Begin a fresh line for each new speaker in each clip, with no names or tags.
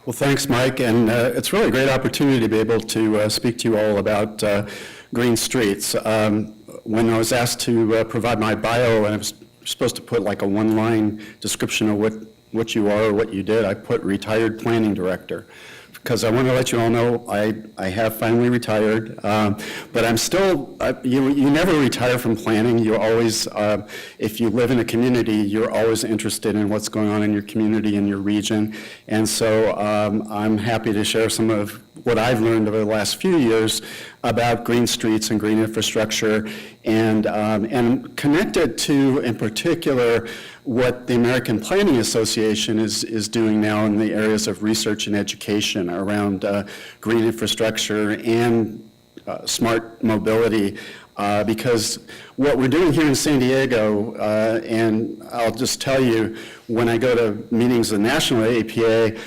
Well, thanks, Mike, and it's really a great opportunity to be able to speak to you all about green streets. When I was asked to provide my bio, and I was supposed to put like a one-line description of what you are or what you did, I put retired planning director, because I want to let you all know I have finally retired, but I'm still, you never retire from planning. You always, if you live in a community, you're always interested in what's going on in your community and your region. And so I'm happy to share some of what I've learned over the last few years about green streets and green infrastructure, and connect it to, in particular, what the American Planning Association is doing now in the areas of research and education around green infrastructure and smart mobility. Because what we're doing here in San Diego, and I'll just tell you, when I go to meetings of the National APA,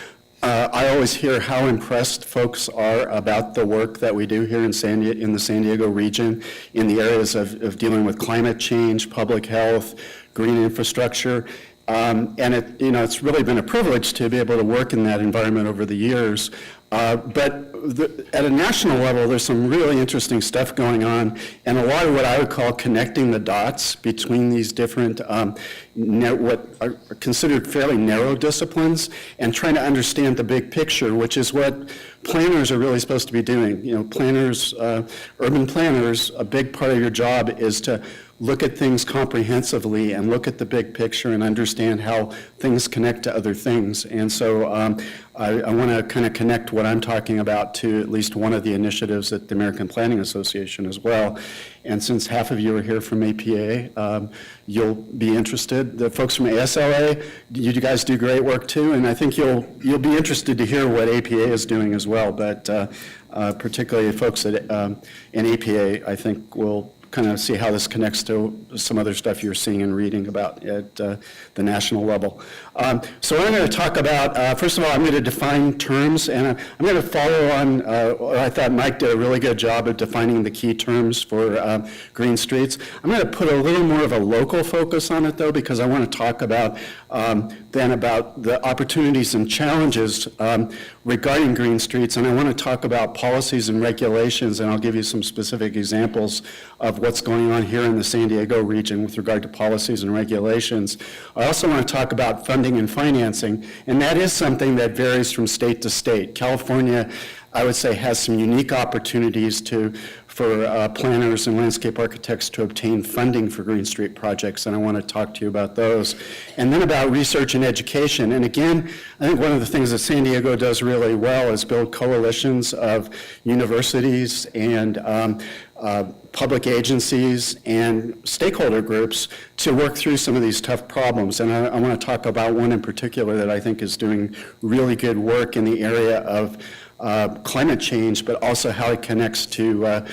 I always hear how impressed folks are about the work that we do here in the San Diego region in the areas of dealing with climate change, public health, green infrastructure. And it's really been a privilege to be able to work in that environment over the years. But at a national level, there's some really interesting stuff going on, and a lot of what I would call connecting the dots between these different, what are considered fairly narrow disciplines, and trying to understand the big picture, which is what planners are really supposed to be doing. You know, planners, urban planners, a big part of your job is to look at things comprehensively and look at the big picture and understand how things connect to other things. And so I want to kind of connect what I'm talking about to at least one of the initiatives at the American Planning Association as well. And since half of you are here from APA, you'll be interested. The folks from ASLA, you guys do great work too, and I think you'll be interested to hear what APA is doing as well. But particularly folks in APA, I think will kind of see how this connects to some other stuff you're seeing and reading about at the national level. So I'm going to talk about, first of all, I'm going to define terms, and I'm going to follow on, I thought Mike did a really good job of defining the key terms for green streets. I'm going to put a little more of a local focus on it, though, because I want to talk about then about the opportunities and challenges regarding green streets, and I want to talk about policies and regulations, and I'll give you some specific examples of what's going on here in the San Diego region with regard to policies and regulations. I also want to talk about funding and financing, and that is something that varies from state to state. California, I would say, has some unique opportunities for planners and landscape architects to obtain funding for green street projects, and I want to talk to you about those. And then about research and education. And again, I think one of the things that San Diego does really well is build coalitions of universities and public agencies and stakeholder groups to work through some of these tough problems. And I want to talk about one in particular that I think is doing really good work in the area of climate change, but also how it connects to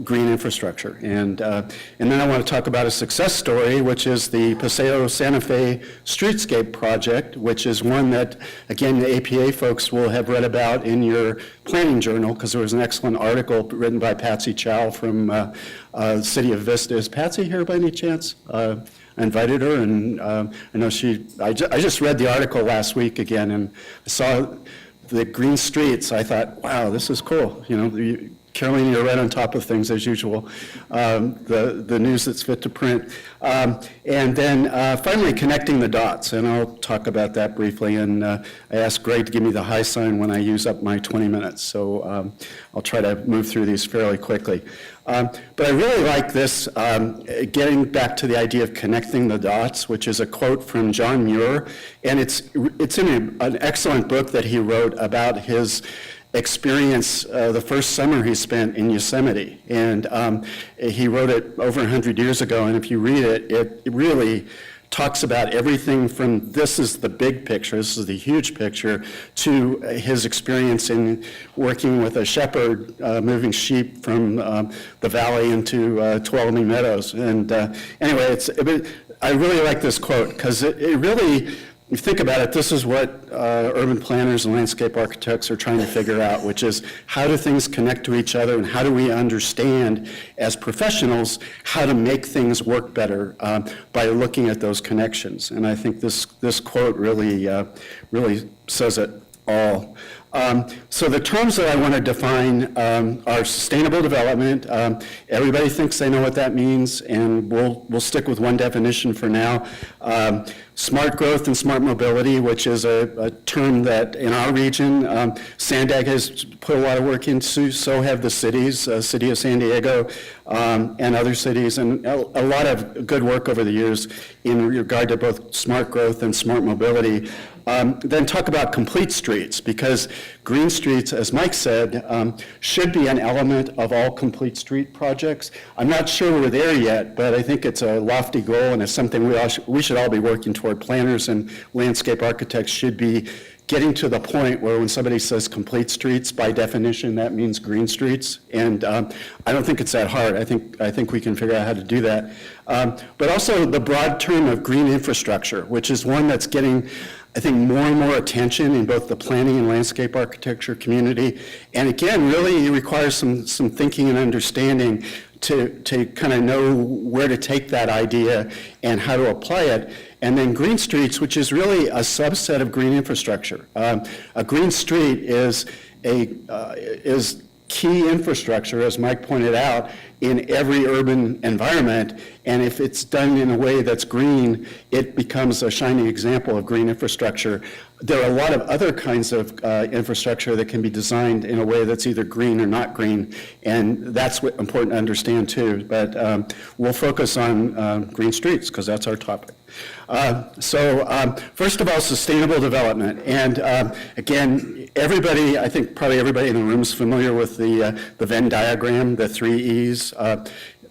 green infrastructure. And then I want to talk about a success story, which is the Paseo Santa Fe Streetscape Project, which is one that, again, the APA folks will have read about in your planning journal, because there was an excellent article written by Patsy Chow from the city of Vista. Is Patsy here by any chance? I invited her, and I know I just read the article last week again, and I saw the green streets. I thought, wow, this is cool. You know, Caroline, you're right on top of things as usual. The news that's fit to print. And then finally connecting the dots, and I'll talk about that briefly. And I asked Greg to give me the high sign when I use up my 20 minutes. So I'll try to move through these fairly quickly. But I really like this, getting back to the idea of connecting the dots, which is a quote from John Muir, and it's in an excellent book that he wrote about his experience the first summer he spent in Yosemite. And he wrote it over 100 years ago, and if you read it, it really talks about everything from this is the big picture, this is the huge picture, to his experience in working with a shepherd moving sheep from the valley into Tuolumne Meadows. And anyway, I really like this quote, because it really, if you think about it, this is what urban planners and landscape architects are trying to figure out, which is how do things connect to each other, and how do we understand as professionals how to make things work better by looking at those connections. And I think this quote really says it all. So the terms that I want to define are sustainable development. Everybody thinks they know what that means, and we'll stick with one definition for now. Smart growth and smart mobility, which is a term that in our region, Sandag has put a lot of work into, so have the cities, City of San Diego and other cities, and a lot of good work over the years in regard to both smart growth and smart mobility. Then talk about complete streets, because green streets, as Mike said, should be an element of all complete street projects. I'm not sure we're there yet, but I think it's a lofty goal, and it's something we should all be working toward. Planners and landscape architects should be getting to the point where when somebody says complete streets, by definition, that means green streets. And I don't think it's that hard. I think we can figure out how to do that. But also the broad term of green infrastructure, which is one that's getting, I think, more and more attention in both the planning and landscape architecture community. And again, really requires some thinking and understanding to kind of know where to take that idea and how to apply it. And then green streets, which is really a subset of green infrastructure. A green street is key infrastructure, as Mike pointed out, in every urban environment, and if it's done in a way that's green, it becomes a shining example of green infrastructure. There are a lot of other kinds of infrastructure that can be designed in a way that's either green or not green, and that's what important to understand too. But we'll focus on green streets because that's our topic. First of all, sustainable development. And again, everybody, I think probably everybody in the room is familiar with the Venn diagram, the 3 E's.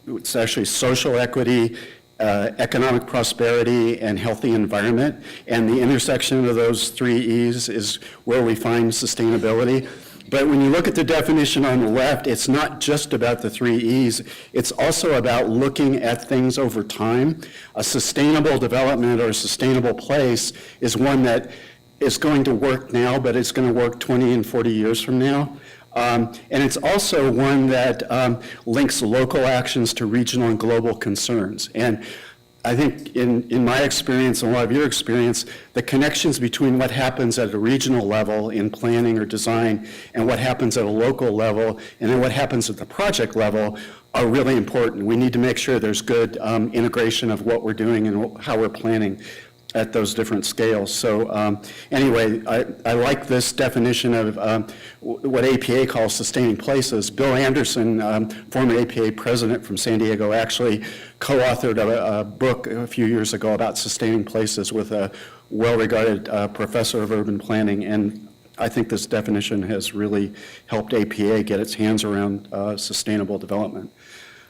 It's actually social equity, economic prosperity, and healthy environment. And the intersection of those 3 E's is where we find sustainability. But when you look at the definition on the left, it's not just about the 3 E's. It's also about looking at things over time. A sustainable development or a sustainable place is one that is going to work now, but it's going to work 20 and 40 years from now. And it's also one that links local actions to regional and global concerns. And I think in my experience and a lot of your experience, the connections between what happens at a regional level in planning or design and what happens at a local level and then what happens at the project level are really important. We need to make sure there's good integration of what we're doing and how we're planning at those different scales. So anyway, I like this definition of what APA calls sustaining places. Bill Anderson, former APA president from San Diego, actually co-authored a book a few years ago about sustaining places with a well-regarded professor of urban planning, and I think this definition has really helped APA get its hands around sustainable development.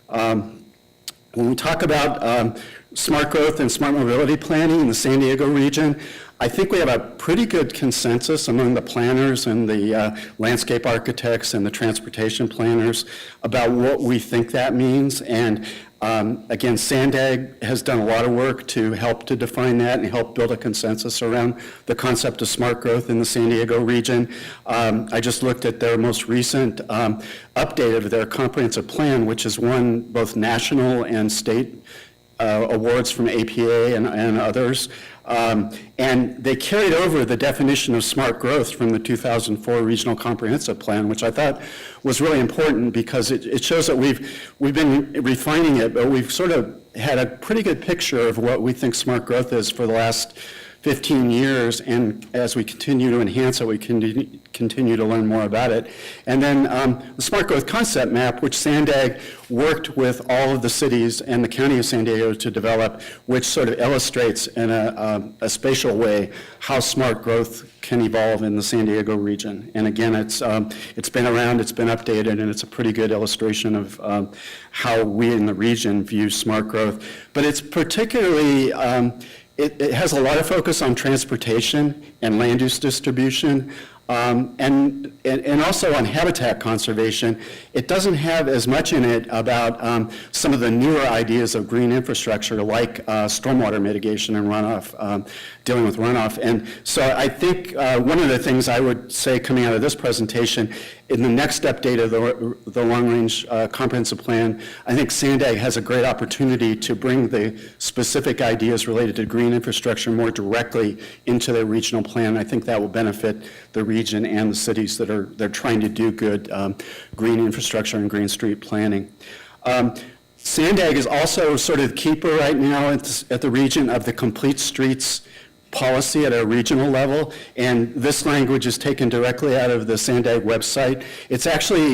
When we talk about smart growth and smart mobility planning in the San Diego region, I think we have a pretty good consensus among the planners and the landscape architects and the transportation planners about what we think that means. And again, Sandag has done a lot of work to help to define that and help build a consensus around the concept of smart growth in the San Diego region. I just looked at their most recent update of their comprehensive plan, which has won both national and state awards from APA and others. And they carried over the definition of smart growth from the 2004 Regional Comprehensive Plan, which I thought was really important because it shows that we've been refining it, but we've sort of had a pretty good picture of what we think smart growth is for the last 15 years, and as we continue to enhance it, we continue to learn more about it. And then the Smart Growth Concept Map, which Sandag worked with all of the cities and the County of San Diego to develop, which sort of illustrates in a spatial way how smart growth can evolve in the San Diego region. And again, it's been around, it's been updated, and it's a pretty good illustration of how we in the region view smart growth. But it's particularly It has a lot of focus on transportation and land use distribution, and also on habitat conservation. It doesn't have as much in it about some of the newer ideas of green infrastructure like stormwater mitigation and runoff, dealing with runoff. And so I think one of the things I would say coming out of this presentation, in the next update of the long-range comprehensive plan, I think Sandag has a great opportunity to bring the specific ideas related to green infrastructure more directly into their regional plan. I think that will benefit the region and the cities that they're trying to do good green infrastructure and green street planning. Sandag is also sort of the keeper right now at the region of the complete streets policy at a regional level, and this language is taken directly out of the Sandag website. It's actually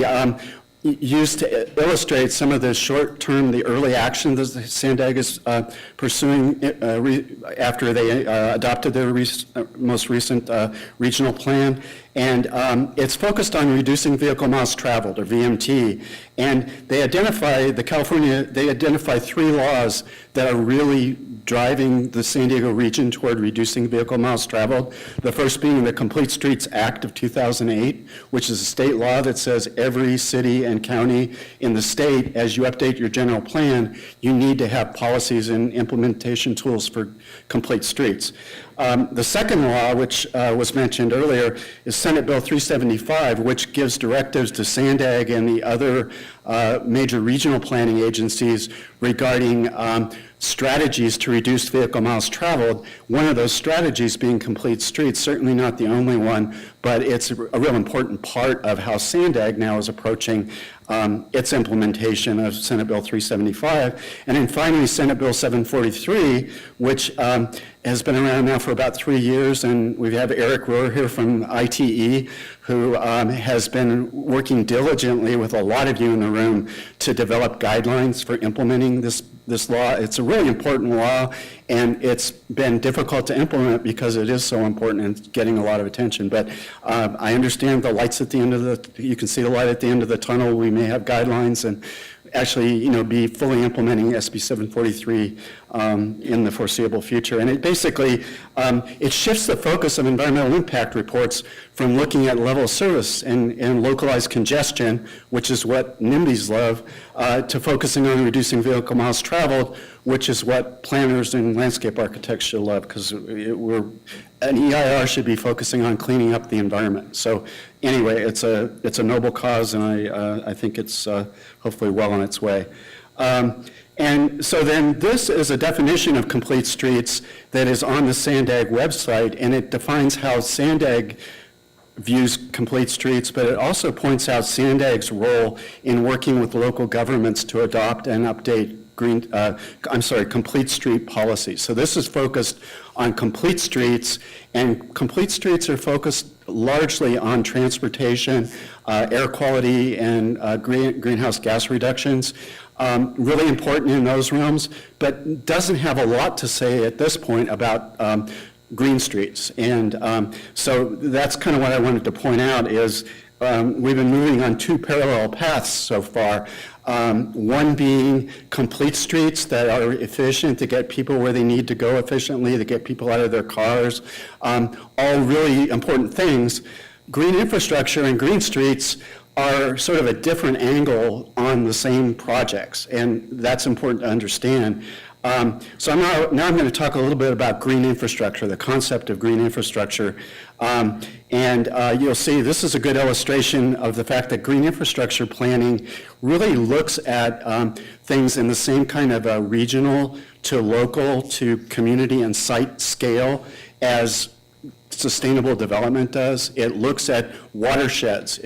used to illustrate some of the short-term, the early action that Sandag is pursuing after they adopted their most recent regional plan. And it's focused on reducing vehicle miles traveled, or VMT. And they identify, they identify 3 laws that are really driving the San Diego region toward reducing vehicle miles traveled. The first being the Complete Streets Act of 2008, which is a state law that says every city and county in the state, as you update your general plan, you need to have policies and implementation tools for complete streets. The second law, which was mentioned earlier, is Senate Bill 375, which gives directives to Sandag and the other major regional planning agencies regarding strategies to reduce vehicle miles traveled. One of those strategies being complete streets, certainly not the only one, but it's a real important part of how Sandag now is approaching its implementation of Senate Bill 375. And then finally, Senate Bill 743, which has been around now for about 3 years, and we have Eric Rohr here from ITE, who has been working diligently with a lot of you in the room to develop guidelines for implementing this law. It's a really important law, and it's been difficult to implement because it is so important and it's getting a lot of attention. But I understand the lights at the end of you can see the light at the end of the tunnel. We may have guidelines and actually, be fully implementing SB 743 in the foreseeable future. And it basically, it shifts the focus of environmental impact reports from looking at level of service and localized congestion, which is what NIMBYs love, to focusing on reducing vehicle miles traveled, which is what planners and landscape architects should love, because an EIR should be focusing on cleaning up the environment. So anyway, it's a noble cause, and I think it's hopefully well on its way. And so then this is a definition of complete streets that is on the Sandag website, and it defines how Sandag views complete streets, but it also points out Sandag's role in working with local governments to adopt and update complete street policies. So this is focused on complete streets, and complete streets are focused largely on transportation, air quality, and greenhouse gas reductions. Really important in those realms, but doesn't have a lot to say at this point about green streets. And so that's kind of what I wanted to point out is we've been moving on 2 parallel paths so far. One being complete streets that are efficient to get people where they need to go efficiently, to get people out of their cars, all really important things. Green infrastructure and green streets are sort of a different angle on the same projects, and that's important to understand. So now I'm going to talk a little bit about green infrastructure, the concept of green infrastructure. And you'll see this is a good illustration of the fact that green infrastructure planning really looks at things in the same kind of a regional to local to community and site scale as sustainable development does. It looks at watersheds.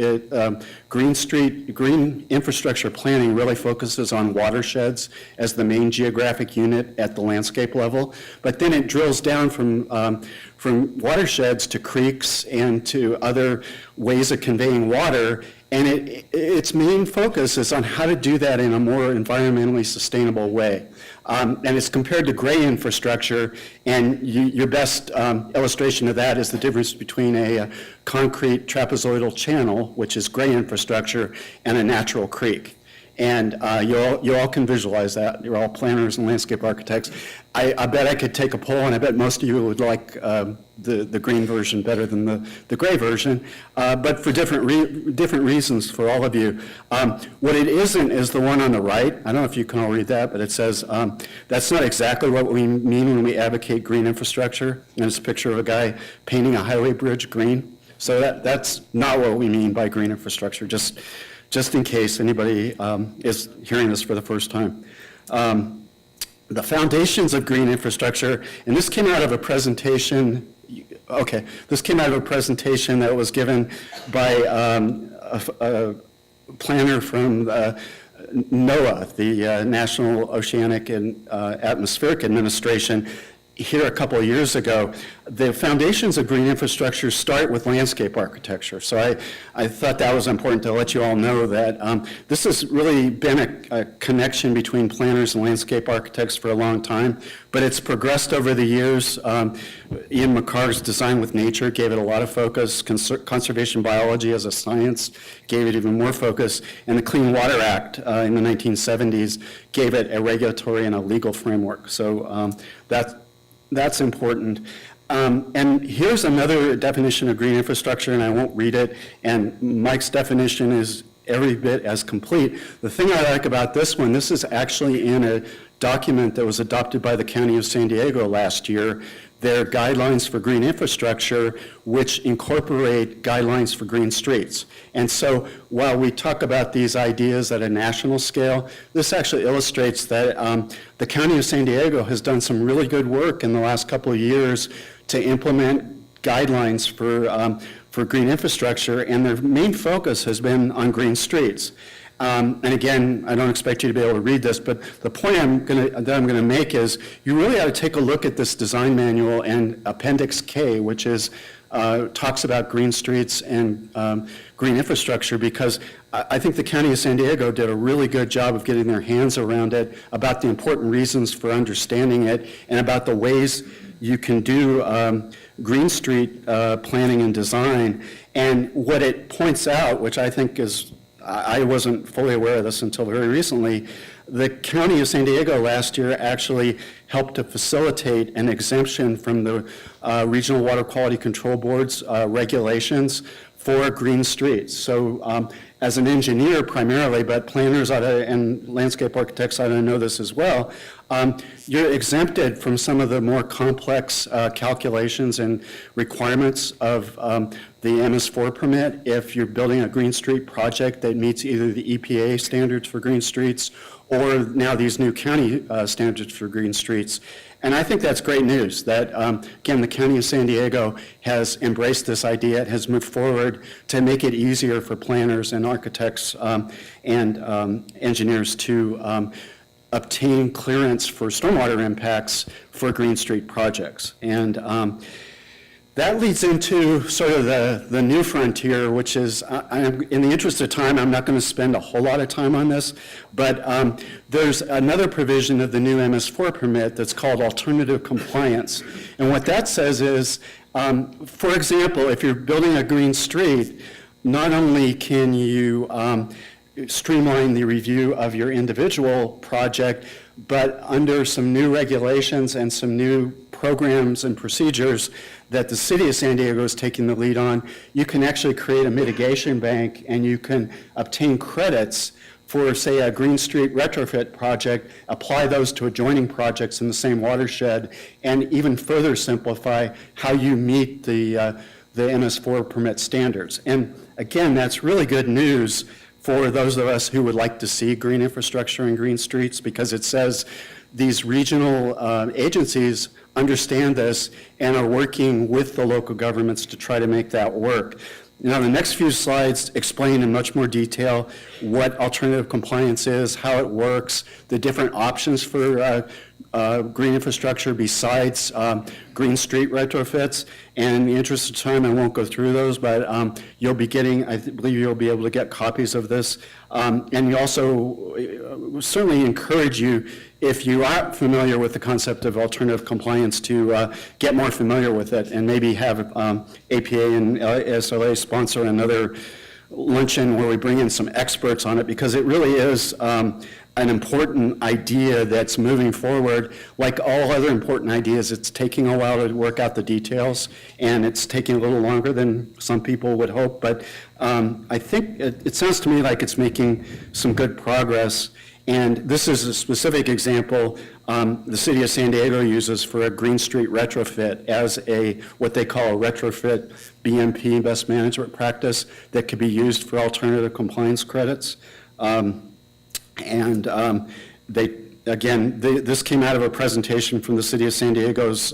Green infrastructure planning really focuses on watersheds as the main geographic unit at the landscape level, but then it drills down from watersheds to creeks and to other ways of conveying water, and its main focus is on how to do that in a more environmentally sustainable way. And it's compared to gray infrastructure, and your best illustration of that is the difference between a concrete trapezoidal channel, which is gray infrastructure, and a natural creek. And you all can visualize that. You're all planners and landscape architects. I bet I could take a poll, and I bet most of you would like the green version better than the gray version, but for different reasons for all of you. What it isn't is the one on the right. I don't know if you can all read that, but it says, that's not exactly what we mean when we advocate green infrastructure. And it's a picture of a guy painting a highway bridge green. So that's not what we mean by green infrastructure, just in case anybody is hearing this for the first time. The foundations of green infrastructure, and this came out of a presentation Okay, this came out of a presentation that was given by a planner from NOAA, the National Oceanic and Atmospheric Administration, here a couple of years ago. The foundations of green infrastructure start with landscape architecture. So I thought that was important to let you all know that this has really been a connection between planners and landscape architects for a long time, but it's progressed over the years. Ian McCarr's Design with Nature gave it a lot of focus. Conservation biology as a science gave it even more focus. And the Clean Water Act in the 1970s gave it a regulatory and a legal framework. So that's important. And here's another definition of green infrastructure, and I won't read it, and Mike's definition is every bit as complete. The thing I like about this one, this is actually in a document that was adopted by the County of San Diego last year, their guidelines for green infrastructure, which incorporate guidelines for green streets. And so while we talk about these ideas at a national scale, this actually illustrates that the County of San Diego has done some really good work in the last couple of years to implement guidelines for green infrastructure, and their main focus has been on green streets. And again, I don't expect you to be able to read this, but the point that I'm going to make is you really ought to take a look at this design manual and Appendix K, which is talks about green streets and green infrastructure, because I think the County of San Diego did a really good job of getting their hands around it, about the important reasons for understanding it, and about the ways you can do green street planning and design. And what it points out, which I think is, I wasn't fully aware of this until very recently, the County of San Diego last year actually helped to facilitate an exemption from the Regional Water Quality Control Board's regulations for green streets. So as an engineer primarily, but planners and landscape architects ought to know this as well, you're exempted from some of the more complex calculations and requirements of the MS4 permit if you're building a green street project that meets either the EPA standards for green streets or now these new county standards for green streets. And I think that's great news that, again, the County of San Diego has embraced this idea. It has moved forward to make it easier for planners and architects and engineers to obtain clearance for stormwater impacts for green street projects. And that leads into sort of the new frontier, which is, in the interest of time, I'm not going to spend a whole lot of time on this, but there's another provision of the new MS4 permit that's called alternative compliance. And what that says is, for example, if you're building a green street, not only can you streamline the review of your individual project, but under some new regulations and some new programs and procedures that the city of San Diego is taking the lead on, you can actually create a mitigation bank and you can obtain credits for, say, a Green Street retrofit project, apply those to adjoining projects in the same watershed, and even further simplify how you meet the MS4 permit standards. And again, that's really good news for those of us who would like to see green infrastructure and green streets, because it says these regional agencies understand this and are working with the local governments to try to make that work. Now, the next few slides explain in much more detail what alternative compliance is, how it works, the different options for green infrastructure besides green street retrofits. And in the interest of time, I won't go through those, but you'll be getting, I believe you'll be able to get copies of this. And you also certainly encourage you, if you are familiar with the concept of alternative compliance, to get more familiar with it and maybe have APA and SLA sponsor another luncheon where we bring in some experts on it, because it really is an important idea that's moving forward. Like all other important ideas, it's taking a while to work out the details, and it's taking a little longer than some people would hope, but I think it sounds to me like it's making some good progress. And this is a specific example the city of San Diego uses for a Green Street retrofit as what they call a retrofit BMP, best management practice, that could be used for alternative compliance credits. They Again, this came out of a presentation from the City of San Diego's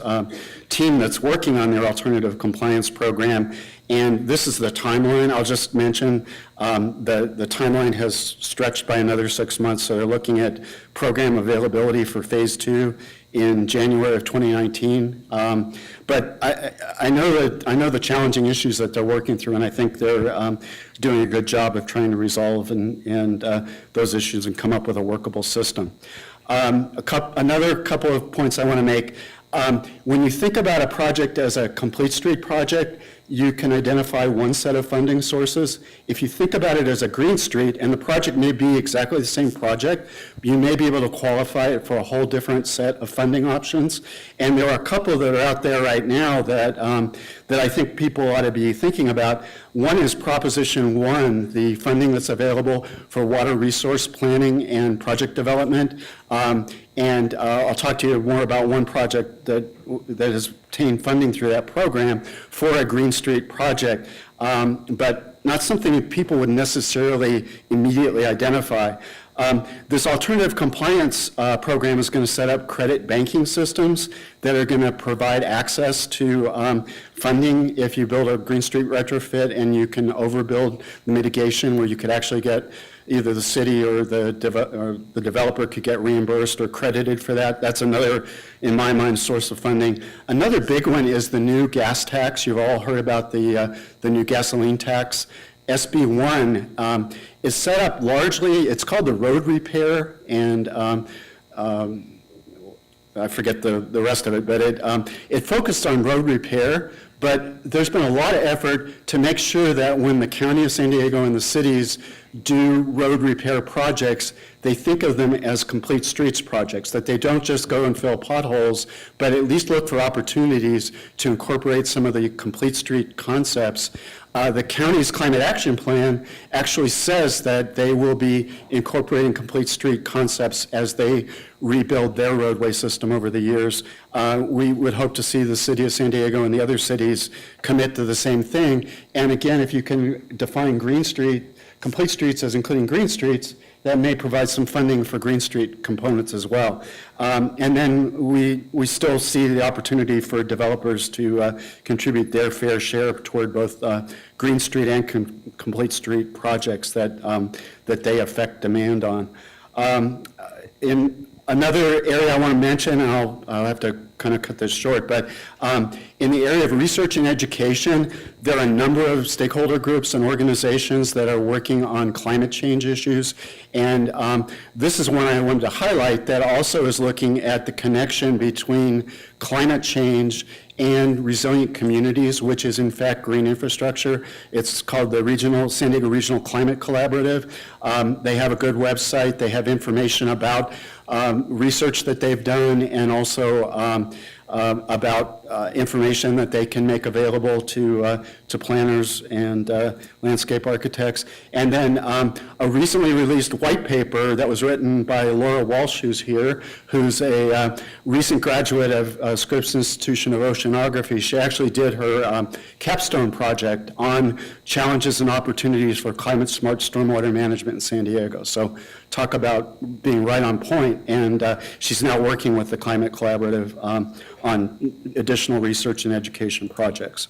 team that's working on their alternative compliance program. And this is the timeline. I'll just mention the timeline has stretched by another 6 months. So they're looking at program availability for phase 2 in January of 2019. But I know the challenging issues that they're working through, and I think they're doing a good job of trying to resolve those issues and come up with a workable system. Another couple of points I want to make. When you think about a project as a complete street project, you can identify one set of funding sources. If you think about it as a green street, and the project may be exactly the same project, you may be able to qualify it for a whole different set of funding options. And there are a couple that are out there right now that I think people ought to be thinking about. One is Proposition 1, the funding that's available for water resource planning and project development. And I'll talk to you more about one project that has obtained funding through that program for a Green Street project, but not something that people would necessarily immediately identify. This alternative compliance program is going to set up credit banking systems that are going to provide access to funding if you build a Green Street retrofit, and you can overbuild the mitigation where you could actually get either the city or the developer could get reimbursed or credited for that. That's another, in my mind, source of funding. Another big one is the new gas tax. You've all heard about the new gasoline tax. SB 1 is set up largely, it's called the road repair, and I forget the rest of it, but it focused on road repair. But there's been a lot of effort to make sure that when the County of San Diego and the cities do road repair projects, they think of them as complete streets projects, that they don't just go and fill potholes, but at least look for opportunities to incorporate some of the complete street concepts. The county's climate action plan actually says that they will be incorporating complete street concepts as they rebuild their roadway system over the years. We would hope to see the city of San Diego and the other cities commit to the same thing. And again, if you can define Green Street, complete streets as including green streets, that may provide some funding for Green Street components as well. And then we still see the opportunity for developers to contribute their fair share toward both Green Street and complete street projects that they affect demand on. In another area I want to mention, and I'll have to kind of cut this short, but in the area of research and education, there are a number of stakeholder groups and organizations that are working on climate change issues, and this is one I wanted to highlight that also is looking at the connection between climate change and resilient communities, which is in fact green infrastructure. It's called the San Diego Regional Climate Collaborative. They have a good website. They have information about research that they've done, and also about information that they can make available to planners and landscape architects. And then a recently released white paper that was written by Laura Walsh, who's here, who's a recent graduate of Scripps Institution of Oceanography. She actually did her capstone project on challenges and opportunities for climate-smart stormwater management in San Diego. So talk about being right on point, and she's now working with the Climate Collaborative on additional research and education projects.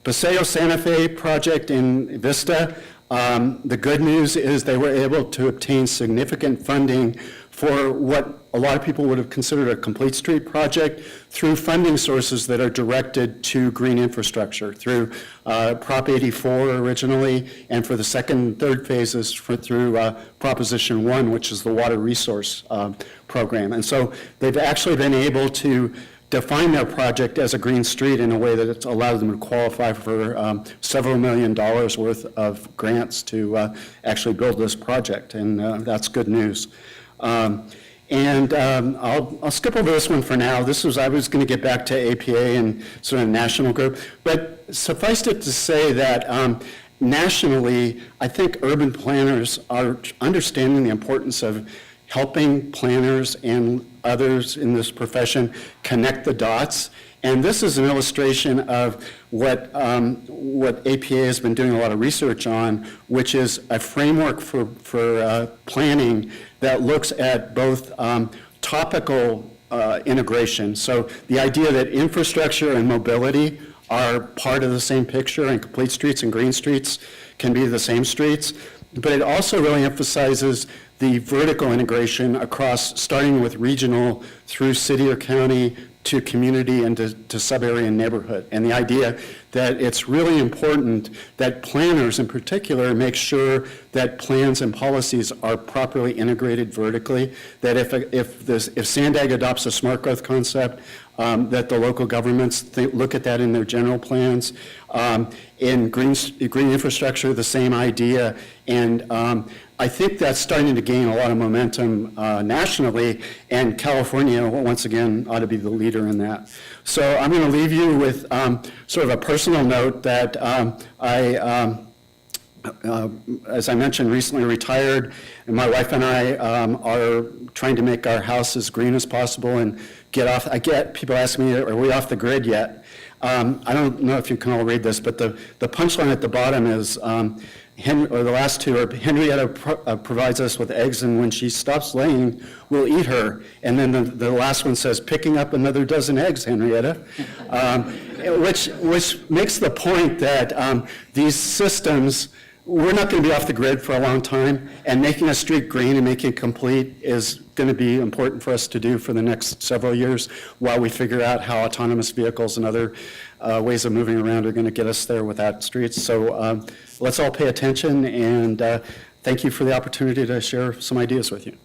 Paseo Santa Fe project in Vista, the good news is they were able to obtain significant funding for what a lot of people would have considered a complete street project through funding sources that are directed to green infrastructure, through Prop 84 originally, and for the second and third phases through Proposition 1, which is the water resource program. And so they've actually been able to define their project as a green street in a way that it's allowed them to qualify for several $1 million worth of grants to actually build this project, and that's good news. I'll skip over this one for now. I was going to get back to APA and sort of national group, but suffice it to say that nationally, I think urban planners are understanding the importance of helping planners and others in this profession connect the dots And this is an illustration of what APA has been doing a lot of research on, which is a framework for planning that looks at both topical integration. So the idea that infrastructure and mobility are part of the same picture, and complete streets and green streets can be the same streets. But it also really emphasizes the vertical integration across, starting with regional through city or county to community and to sub-area and neighborhood. And the idea that it's really important that planners in particular make sure that plans and policies are properly integrated vertically, that if Sandag adopts a smart growth concept, that the local governments look at that in their general plans. In green infrastructure, the same idea. And I think that's starting to gain a lot of momentum nationally, and California, once again, ought to be the leader in that. So I'm going to leave you with sort of a personal note that as I mentioned, recently retired, and my wife and I are trying to make our house as green as possible and get off. People ask me, are we off the grid yet? I don't know if you can all read this, but the punchline at the bottom is, the last two are, Henrietta provides us with eggs, and when she stops laying, we'll eat her. And then the last one says, picking up another dozen eggs, Henrietta, which makes the point that these systems, we're not going to be off the grid for a long time, and making a street green and making it complete is going to be important for us to do for the next several years while we figure out how autonomous vehicles and other ways of moving around are going to get us there without streets. So let's all pay attention, and thank you for the opportunity to share some ideas with you.